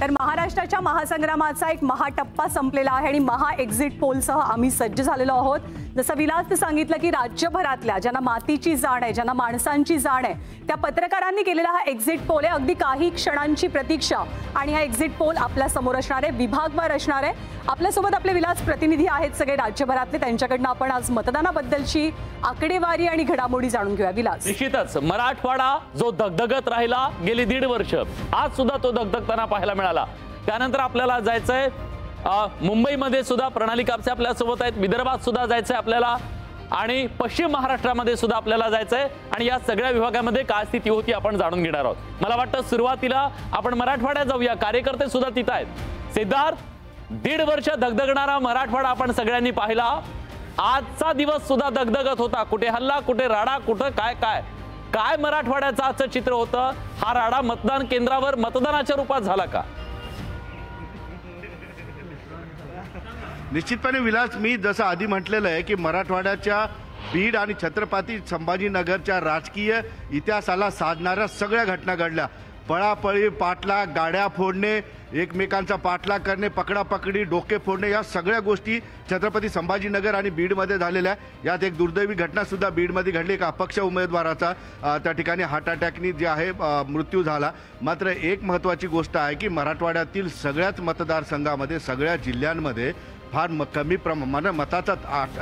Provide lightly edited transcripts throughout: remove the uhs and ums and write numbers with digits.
तर महाराष्ट्राच्या महासंग्रामाचा एक महाटप्पा संपलेला आहे आणि महा एक्झिट पोलसह आम्ही सज्ज झालेलो आहोत। जसं विलासने सांगितलं की राज्यभरातल्या ज्यांना मातीची जाण आहे, ज्यांना माणसांची जाण आहे, त्या पत्रकारांनी केलेला हा एक्झिट पोल आहे। अगदी काही क्षणांची प्रतीक्षा आणि हा एक्झिट पोल आपल्या समोर असणार आहे, विभागवार असणार आहे। आपल्यासोबत आपले विलास प्रतिनिधी आहेत सगळे राज्यभरातले, त्यांच्याकडनं आपण आज मतदानाबद्दलची आकडेवारी आणि घडामोडी जाणून घेऊया। विलास, निश्चितच मराठवाडा जो दगदगत राहिला गेली 1.5 वर्ष, आज सुद्धा तो दगदगताना पाहायला मिळाला। त्यानंतर आपल्याला जायचंय मुंबईमध्ये सुद्धा प्रणाली कापसे आपल्या सोबत आहेत, विदर्भात सुद्धा जायचंय आपल्याला आणि पश्चिम महाराष्ट्रामध्ये सुद्धा आपल्याला जायचंय आणि या सगळ्या विभागामध्ये काय स्थिती होती आपण जाणून घेणार आहोत। मला वाटतं सुरुवातीला आपण मराठवाड्यात जाऊया, कार्यकर्ते सुद्धा तिथे आहेत। सिद्धार्थ, 1.5 वर्ष दगदगणारा मराठवाडा आपण सगळ्यांनी पाहिला। आजचा दिवस सुद्धा दगदगत होता, कुठे हल्ला, कुठे राडा, कुठे काय काय काय मराठवाड्याचं आजचं चित्र होतं। हा राडा मतदान केंद्रावर मतदानाच्या रूपात झाला का? निश्चितपणे विलास, मी जसं आधी म्हटलेलं आहे की मराठवाड्याच्या बीड आणि छत्रपती संभाजीनगरच्या राजकीय इतिहासाला साधणाऱ्या सगळ्या घटना घडल्या। पळापळी, पाठलाग, गाड्या फोडणे, एकमेकांचा पाठलाग करणे, पकडापकडी, डोके फोडणे, या सगळ्या गोष्टी छत्रपती संभाजीनगर आणि बीडमध्ये झालेल्या आहे। यात एक दुर्दैवी घटना सुद्धा बीडमध्ये घडली, एक अपक्ष उमेदवाराचा त्या ठिकाणी हार्ट अटॅकनी जे आहे मृत्यू झाला। मात्र एक महत्त्वाची गोष्ट आहे की मराठवाड्यातील सगळ्याच मतदारसंघामध्ये, सगळ्या जिल्ह्यांमध्ये फार कमी प्रमाणात मताचा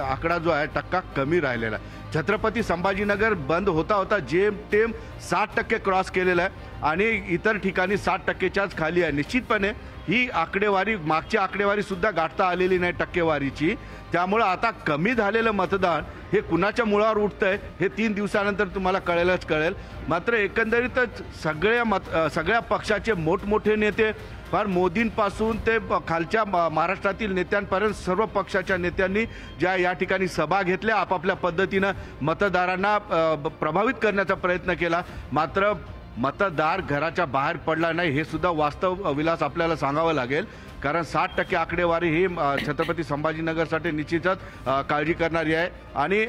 आकडा जो आहे टक्का कमी राहिलेला आहे। छत्रपती संभाजीनगर बंद होता होता जेमतेम 60% क्रॉस केलेला आहे आणि इतर ठिकाणी 60%च्याच खाली आहे। निश्चितपणे ही आकडेवारी, मागची आकडेवारी सुद्धा गाठता आलेली नाही टक्केवारीची। त्यामुळे आता कमी झालेलं मतदान हे कुणाच्या मुळावर उठतंय हे 3 दिवसानंतर तुम्हाला कळेल। मात्र एकंदरीतच सगळ्या पक्षाचे मोठमोठे नेते, फार मोदींपासून ते खालच्या महाराष्ट्रातील नेत्यांपर्यंत सर्व पक्षाच्या नेत्यांनी ज्या या ठिकाणी सभा घेतल्या, आपापल्या पद्धतीनं मतदारांना प्रभावित करण्याचा प्रयत्न केला। मात्र मतदार घराच्या बाहेर पडला नाही, हे सुद्धा वास्तव विलास आपल्याला सांगावं लागेल। कारण 60% आकडेवारी ही छत्रपती संभाजीनगरसाठी निश्चितच काळजी करणारी आहे। आणि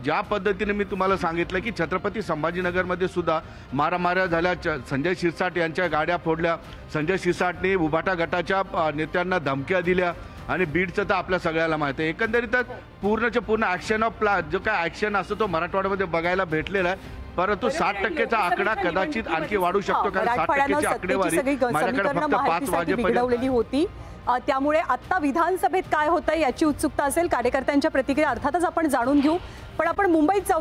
ज्या पद्धतीने मी तुम्हाला सांगितलं की छत्रपती संभाजीनगरमध्ये सुद्धा मारामाऱ्या झाल्या, संजय शिरसाट यांच्या गाड्या फोडल्या, संजय शिरसाटने उभाटा गटाच्या नेत्यांना धमक्या दिल्या आणि बीडचं तर आपल्या सगळ्याला माहिती आहे। एकंदरीतच पूर्णच्या पूर्ण ॲक्शन ऑफ प्लॅन, जो काय ॲक्शन असतो तो मराठवाड्यामध्ये बघायला भेटलेला आहे। परंतु 60%चा आकडा कदाचित आणखी वाढू शकतो, कारण 60%ची आकडेवारी माझ्याकडे फक्त 5 वाजेपर्यंत होती। त्यामुळे आता विधानसभेत काय होतंय याची उत्सुकता असेल, कार्यकर्त्यांच्या प्रतिक्रिया अर्थातच आपण जाणून घेऊ। पण आपण मुंबईत जाऊया।